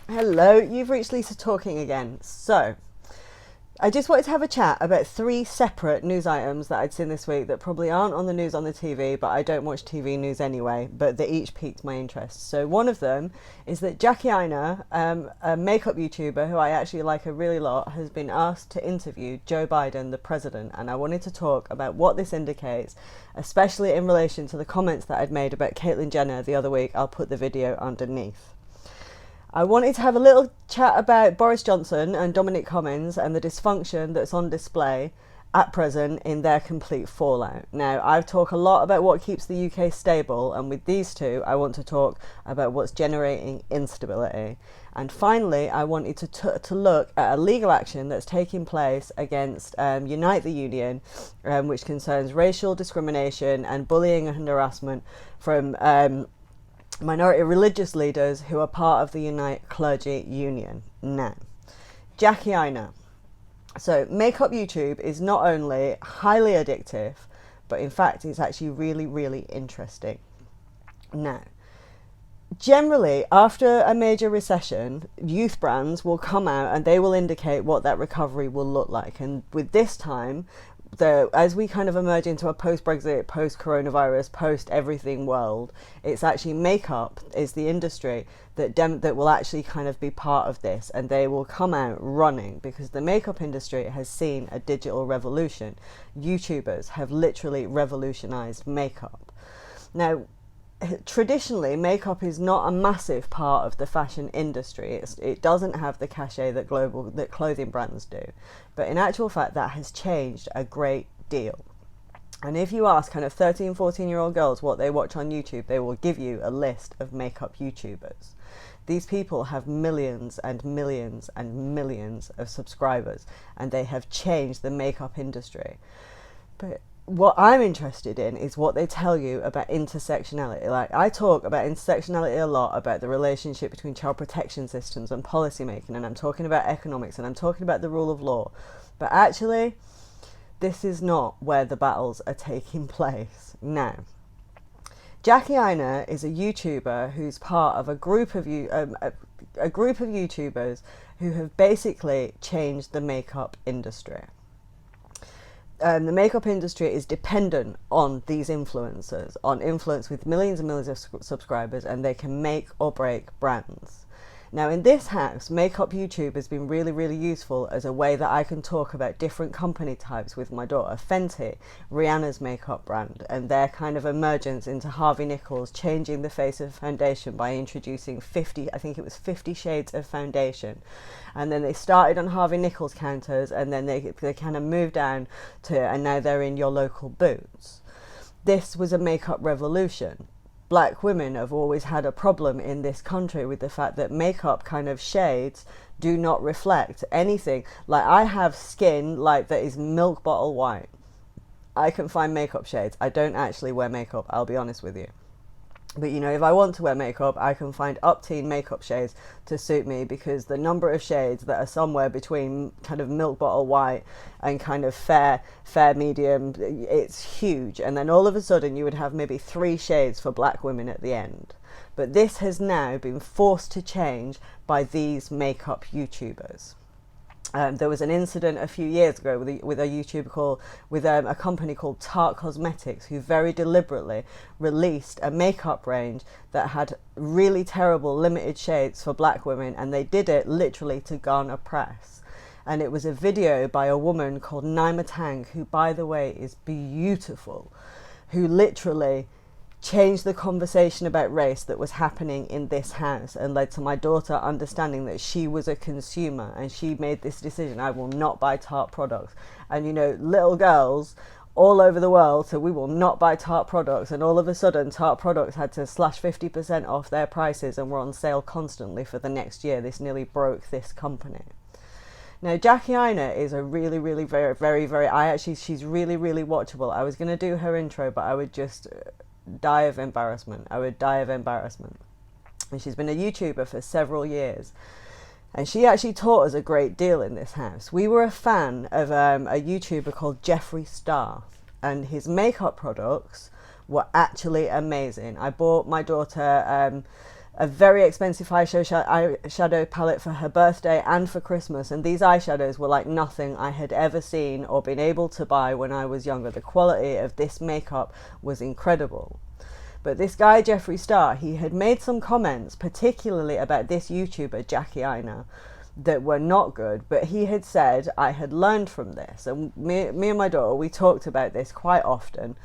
Hello, you've reached Lisa talking again. So, I just wanted to have a chat about three separate news items that I'd seen this week that probably aren't on the news on the TV, but I don't watch TV news anyway, but they each piqued my interest. So one of them is that Jackie Aina, a makeup YouTuber who I actually like a really lot, has been asked to interview Joe Biden, the president, and I wanted to talk about what this indicates, especially in relation to the comments that I'd made about Caitlyn Jenner the other week. I'll put the video underneath. I wanted to have a little chat about Boris Johnson and Dominic Cummings and the dysfunction that's on display at present in their complete fallout. Now, I've talked a lot about what keeps the UK stable, and with these two, I want to talk about what's generating instability. And finally, I wanted to look at a legal action that's taking place against Unite the Union, which concerns racial discrimination and bullying and harassment from minority religious leaders who are part of the Unite Clergy Union. Now, Jackie Aina. So, makeup YouTube is not only highly addictive, but in fact, it's actually really, really interesting. Now, generally, after a major recession, youth brands will come out and they will indicate what that recovery will look like. And with this time, as we kind of emerge into a post-Brexit, post-coronavirus, post-everything world, it's actually makeup is the industry that will actually kind of be part of this, and they will come out running because the makeup industry has seen a digital revolution. YouTubers have literally revolutionized makeup. Now, traditionally, makeup is not a massive part of the fashion industry. It doesn't have the cachet that clothing brands do. But in actual fact, that has changed a great deal. And if you ask kind of 13, 14-year-old girls what they watch on YouTube, they will give you a list of makeup YouTubers. These people have millions and millions and millions of subscribers, and they have changed the makeup industry. But what I'm interested in is what they tell you about intersectionality. Like, I talk about intersectionality a lot, about the relationship between child protection systems and policy making, and I'm talking about economics, and I'm talking about the rule of law. But actually, this is not where the battles are taking place. Now, Jackie Aina is a YouTuber who's part of a group of YouTubers who have basically changed the makeup industry. The makeup industry is dependent on these influencers, on influence with millions and millions of subscribers, and they can make or break brands. Now, in this house, makeup YouTube has been really, really useful as a way that I can talk about different company types with my daughter. Fenty, Rihanna's makeup brand, and their kind of emergence into Harvey Nichols, changing the face of foundation by introducing 50 shades of foundation. And then they started on Harvey Nichols counters, and then they kind of moved down to, and now they're in your local Boots. This was a makeup revolution. Black women have always had a problem in this country with the fact that makeup kind of shades do not reflect anything. Like, I have skin like that is milk bottle white. I can find makeup shades. I don't actually wear makeup, I'll be honest with you. But, you know, if I want to wear makeup, I can find up-teen makeup shades to suit me, because the number of shades that are somewhere between kind of milk bottle white and kind of fair medium, it's huge. And then all of a sudden you would have maybe 3 shades for black women at the end. But this has now been forced to change by these makeup YouTubers. There was an incident a few years ago with a company called Tarte Cosmetics, who very deliberately released a makeup range that had really terrible limited shades for black women, and they did it literally to garner press. And it was a video by a woman called Naima Tang, who, by the way, is beautiful, who literally changed the conversation about race that was happening in this house, and led to my daughter understanding that she was a consumer, and she made this decision: I will not buy Tarte products. And, you know, little girls all over the world said, we will not buy Tarte products, and all of a sudden Tarte products had to slash 50% off their prices and were on sale constantly for the next year. This nearly broke this company. Now, Jackie Aina is a really, really, she's really, really watchable. I was going to do her intro, but I would just die of embarrassment. And she's been a YouTuber for several years, and she actually taught us a great deal in this house. We were a fan of a YouTuber called Jeffree Star, and his makeup products were actually amazing. I bought my daughter a very expensive eyeshadow palette for her birthday and for Christmas, and these eyeshadows were like nothing I had ever seen or been able to buy when I was younger. The quality of this makeup was incredible. But this guy, Jeffree Star, he had made some comments, particularly about this YouTuber, Jackie Aina, that were not good, but he had said, I had learned from this. And me and my daughter, we talked about this quite often,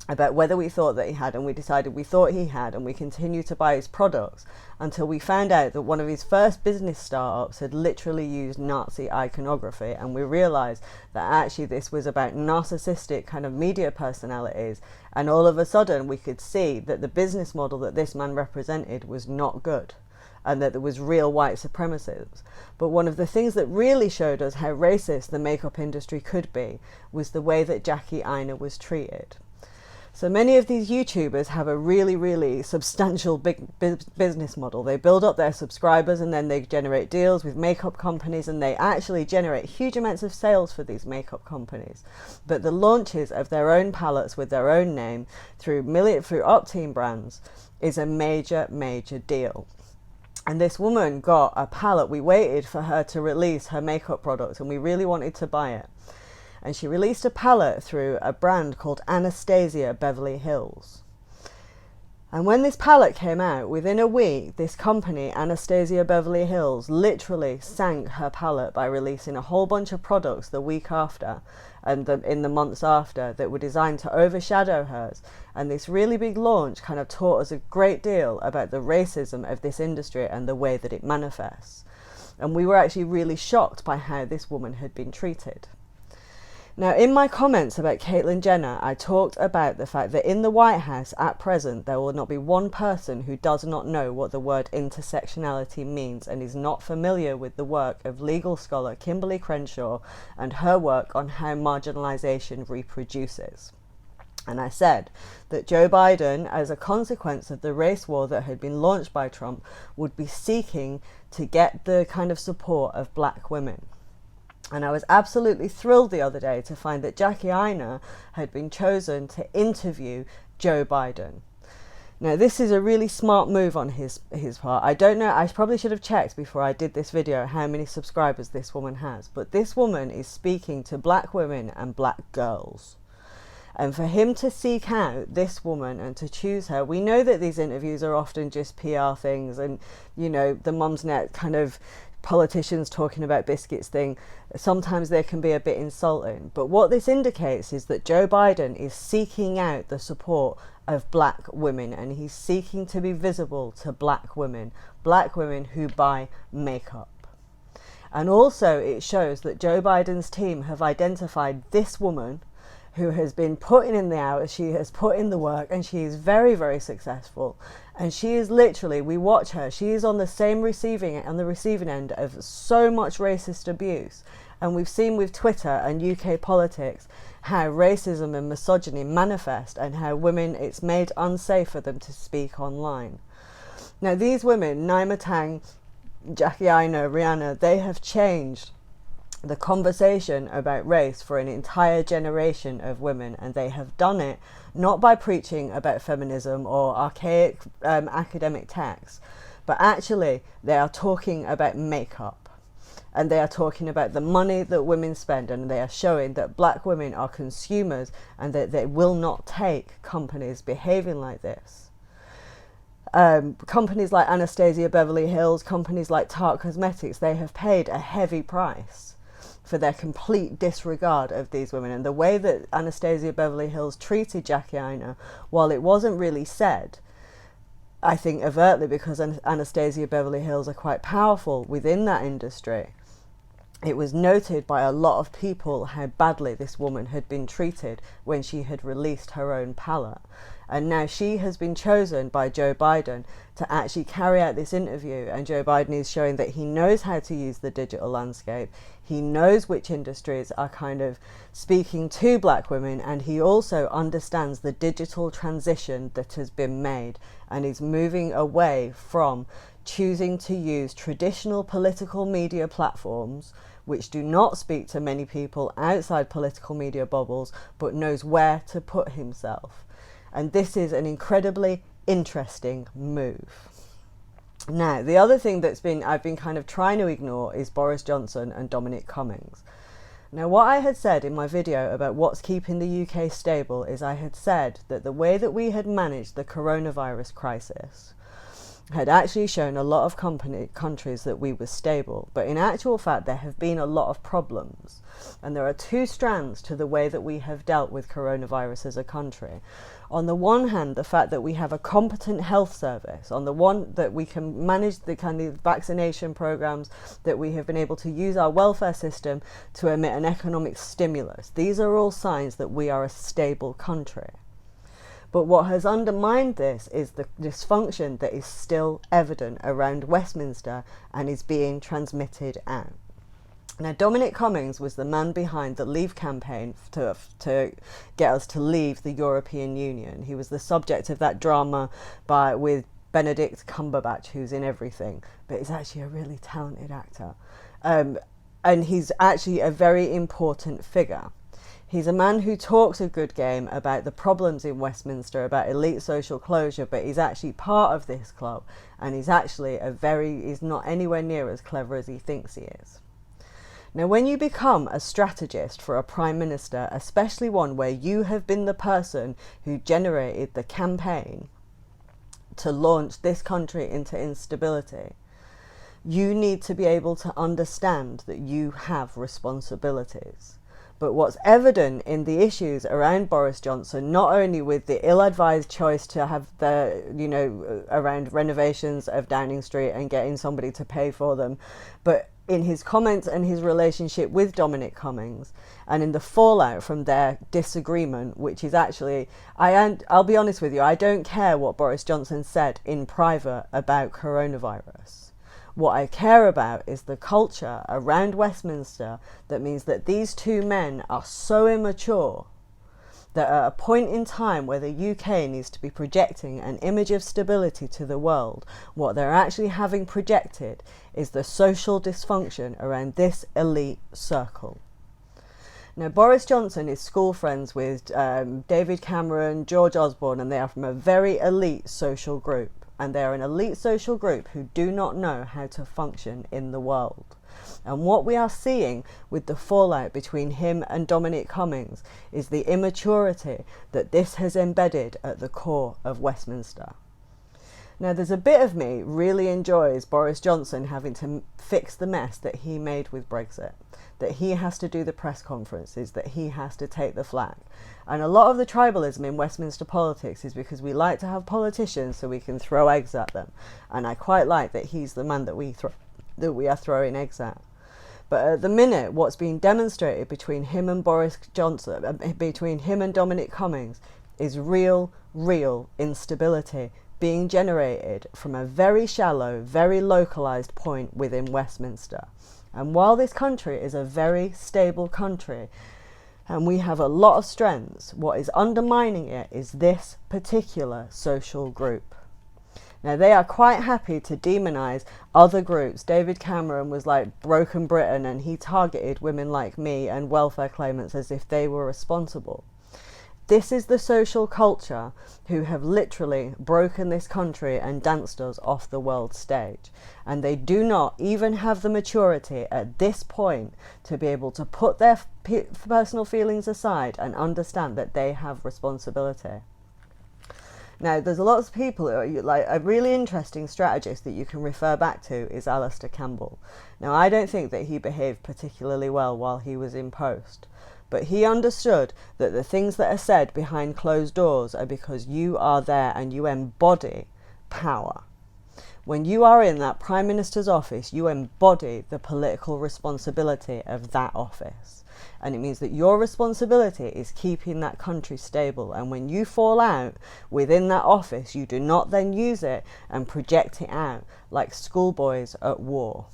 about whether we thought that he had, and we decided we thought he had, and we continued to buy his products until we found out that one of his first business startups had literally used Nazi iconography, and we realized that actually this was about narcissistic kind of media personalities, and all of a sudden we could see that the business model that this man represented was not good, and that there was real white supremacy. But one of the things that really showed us how racist the makeup industry could be was the way that Jackie Aina was treated. So many of these YouTubers have a really, really substantial big business model. They build up their subscribers, and then they generate deals with makeup companies, and they actually generate huge amounts of sales for these makeup companies. But the launches of their own palettes with their own name through up-team brands is a major, major deal. And this woman got a palette. We waited for her to release her makeup product, and we really wanted to buy it. And she released a palette through a brand called Anastasia Beverly Hills. And when this palette came out, within a week, this company, Anastasia Beverly Hills, literally sank her palette by releasing a whole bunch of products the week after and in the months after that were designed to overshadow hers. And this really big launch kind of taught us a great deal about the racism of this industry and the way that it manifests. And we were actually really shocked by how this woman had been treated. Now, in my comments about Caitlyn Jenner, I talked about the fact that in the White House at present, there will not be one person who does not know what the word intersectionality means and is not familiar with the work of legal scholar Kimberly Crenshaw and her work on how marginalization reproduces. And I said that Joe Biden, as a consequence of the race war that had been launched by Trump, would be seeking to get the kind of support of black women. And I was absolutely thrilled the other day to find that Jackie Aina had been chosen to interview Joe Biden. Now, this is a really smart move on his part. I don't know, I probably should have checked before I did this video how many subscribers this woman has. But this woman is speaking to black women and black girls. And for him to seek out this woman and to choose her, we know that these interviews are often just PR things and, you know, the mum's net kind of politicians talking about biscuits thing. Sometimes they can be a bit insulting. But what this indicates is that Joe Biden is seeking out the support of black women, and he's seeking to be visible to black women who buy makeup. And also it shows that Joe Biden's team have identified this woman who has been putting in the hours, she has put in the work, and she is very, very successful. And she is literally, we watch her, she is on the receiving end of so much racist abuse. And we've seen with Twitter and UK politics how racism and misogyny manifest and how women, it's made unsafe for them to speak online. Now these women, Naima Tang, Jackie Aina, Rihanna, they have changed the conversation about race for an entire generation of women, and they have done it not by preaching about feminism or archaic academic texts, but actually they are talking about makeup, and they are talking about the money that women spend, and they are showing that black women are consumers and that they will not take companies behaving like this. Companies like Anastasia Beverly Hills, companies like Tarte Cosmetics, they have paid a heavy price for their complete disregard of these women. And the way that Anastasia Beverly Hills treated Jackie Aina, while it wasn't really said, I think overtly, because Anastasia Beverly Hills are quite powerful within that industry, it was noted by a lot of people how badly this woman had been treated when she had released her own palette. And now she has been chosen by Joe Biden to actually carry out this interview, and Joe Biden is showing that he knows how to use the digital landscape. He knows which industries are kind of speaking to black women, and he also understands the digital transition that has been made, and is moving away from choosing to use traditional political media platforms which do not speak to many people outside political media bubbles, but knows where to put himself. And this is an incredibly interesting move. Now, the other thing I've been kind of trying to ignore is Boris Johnson and Dominic Cummings. Now, what I had said in my video about what's keeping the UK stable is I had said that the way that we had managed the coronavirus crisis had actually shown a lot of countries that we were stable. But in actual fact, there have been a lot of problems. And there are two strands to the way that we have dealt with coronavirus as a country. On the one hand, the fact that we have a competent health service, on the one that we can manage the kind of vaccination programs, that we have been able to use our welfare system to emit an economic stimulus. These are all signs that we are a stable country. But what has undermined this is the dysfunction that is still evident around Westminster and is being transmitted out. Now, Dominic Cummings was the man behind the Leave campaign to get us to leave the European Union. He was the subject of that drama with Benedict Cumberbatch, who's in everything, but he's actually a really talented actor. And he's actually a very important figure. He's a man who talks a good game about the problems in Westminster, about elite social closure, but he's actually part of this club, and he's actually he's not anywhere near as clever as he thinks he is. Now, when you become a strategist for a prime minister, especially one where you have been the person who generated the campaign to launch this country into instability, you need to be able to understand that you have responsibilities. But what's evident in the issues around Boris Johnson, not only with the ill-advised choice to have around renovations of Downing Street and getting somebody to pay for them, but in his comments and his relationship with Dominic Cummings, and in the fallout from their disagreement, which is actually, I'll be honest with you, I don't care what Boris Johnson said in private about coronavirus. What I care about is the culture around Westminster that means that these two men are so immature that at a point in time where the UK needs to be projecting an image of stability to the world, what they're actually having projected is the social dysfunction around this elite circle. Now, Boris Johnson is school friends with David Cameron, George Osborne, and they are from a very elite social group. And they are an elite social group who do not know how to function in the world. And what we are seeing with the fallout between him and Dominic Cummings is the immaturity that this has embedded at the core of Westminster. Now, there's a bit of me really enjoys Boris Johnson having to fix the mess that he made with Brexit, that he has to do the press conferences, that he has to take the flag. And a lot of the tribalism in Westminster politics is because we like to have politicians so we can throw eggs at them. And I quite like that he's the man that we are throwing eggs at. But at the minute, what's being demonstrated between him and Boris Johnson, between him and Dominic Cummings, is real instability being generated from a very shallow, very localised point within Westminster. And while this country is a very stable country, and we have a lot of strengths, what is undermining it is this particular social group. Now, they are quite happy to demonise other groups. David Cameron was like Broken Britain, and he targeted women like me and welfare claimants as if they were responsible. This is the social culture who have literally broken this country and danced us off the world stage. And they do not even have the maturity at this point to be able to put their personal feelings aside and understand that they have responsibility. Now, there's a lot of people who are, like, a really interesting strategist that you can refer back to is Alistair Campbell. Now, I don't think that he behaved particularly well while he was in post. But he understood that the things that are said behind closed doors are because you are there and you embody power. When you are in that Prime Minister's office, you embody the political responsibility of that office. And it means that your responsibility is keeping that country stable. And when you fall out within that office, you do not then use it and project it out like schoolboys at war.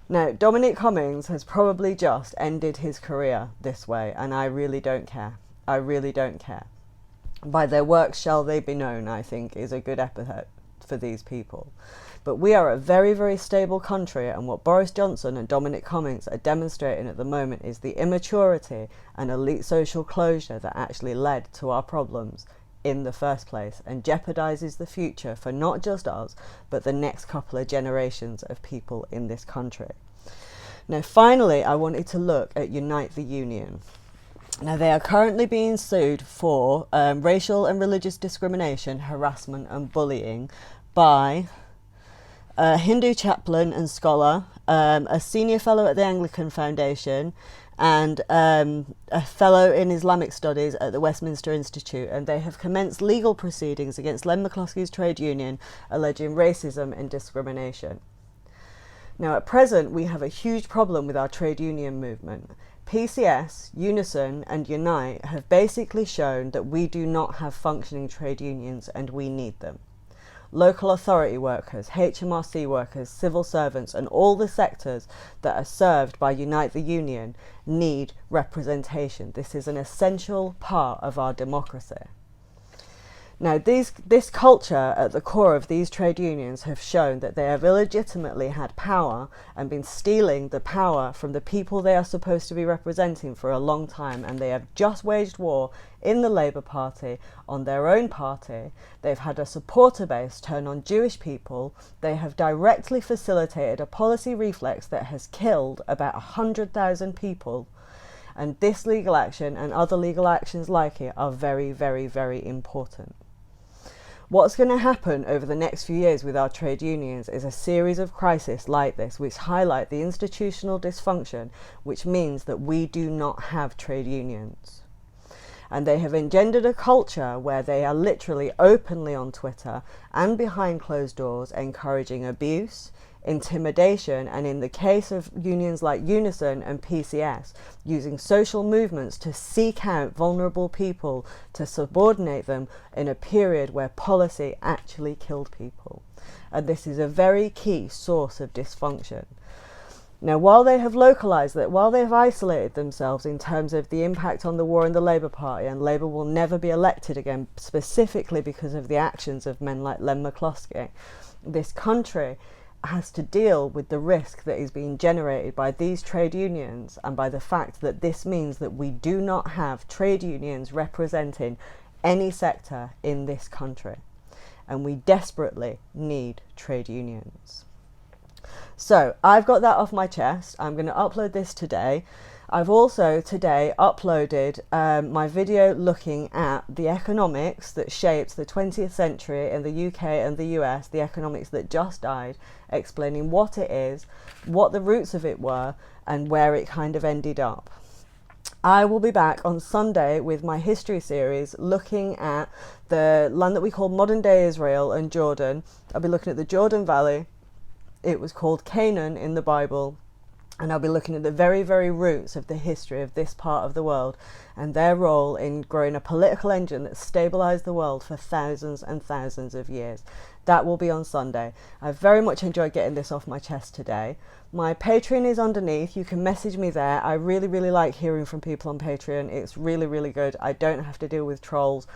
Now, Dominic Cummings has probably just ended his career this way, and I really don't care. I really don't care. By their works shall they be known, I think, is a good epithet for these people. But we are a very, very stable country, and what Boris Johnson and Dominic Cummings are demonstrating at the moment is the immaturity and elite social closure that actually led to our problems in the first place, and jeopardizes the future for not just us, but the next couple of generations of people in this country. Now, finally, I wanted to look at Unite the Union. Now, they are currently being sued for racial and religious discrimination, harassment and bullying by a Hindu chaplain and scholar, a senior fellow at the Anglican Foundation, and a fellow in Islamic Studies at the Westminster Institute, and they have commenced legal proceedings against Len McCloskey's trade union, alleging racism and discrimination. Now, at present, we have a huge problem with our trade union movement. PCS, Unison and Unite have basically shown that we do not have functioning trade unions and we need them. Local authority workers, HMRC workers, civil servants and all the sectors that are served by Unite the Union need representation. This is an essential part of our democracy. Now, this culture at the core of these trade unions have shown that they have illegitimately had power and been stealing the power from the people they are supposed to be representing for a long time, and they have just waged war in the Labour Party on their own party. They've had a supporter base turn on Jewish people. They have directly facilitated a policy reflex that has killed about 100,000 people. And this legal action and other legal actions like it are very, very, very important. What's going to happen over the next few years with our trade unions is a series of crises like this which highlight the institutional dysfunction, which means that we do not have trade unions. And they have engendered a culture where they are literally openly on Twitter and behind closed doors encouraging abuse, intimidation, and in the case of unions like Unison and PCS, using social movements to seek out vulnerable people to subordinate them in a period where policy actually killed people. And this is a very key source of dysfunction. Now, while they have localised that, while they have isolated themselves in terms of the impact on the war in the Labour Party, and Labour will never be elected again specifically because of the actions of men like Len McCloskey, this country has to deal with the risk that is being generated by these trade unions and by the fact that this means that we do not have trade unions representing any sector in this country. And we desperately need trade unions. So I've got that off my chest. I'm going to upload this today. I've also today uploaded my video looking at the economics that shaped the 20th century in the UK and the US, the economics that just died, explaining what it is, what the roots of it were, and where it kind of ended up. I will be back on Sunday with my history series looking at the land that we call modern day Israel and Jordan. I'll be looking at the Jordan Valley. It was called Canaan in the Bible. And I'll be looking at the very, very roots of the history of this part of the world and their role in growing a political engine that stabilised the world for thousands and thousands of years. That will be on Sunday. I've very much enjoyed getting this off my chest today. My Patreon is underneath. You can message me there. I really, really like hearing from people on Patreon. It's really, really good. I don't have to deal with trolls.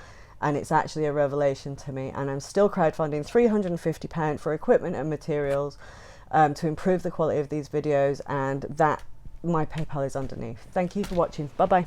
And it's actually a revelation to me. And I'm still crowdfunding £350 for equipment and materials to improve the quality of these videos, and that my PayPal is underneath. Thank you for watching. Bye bye.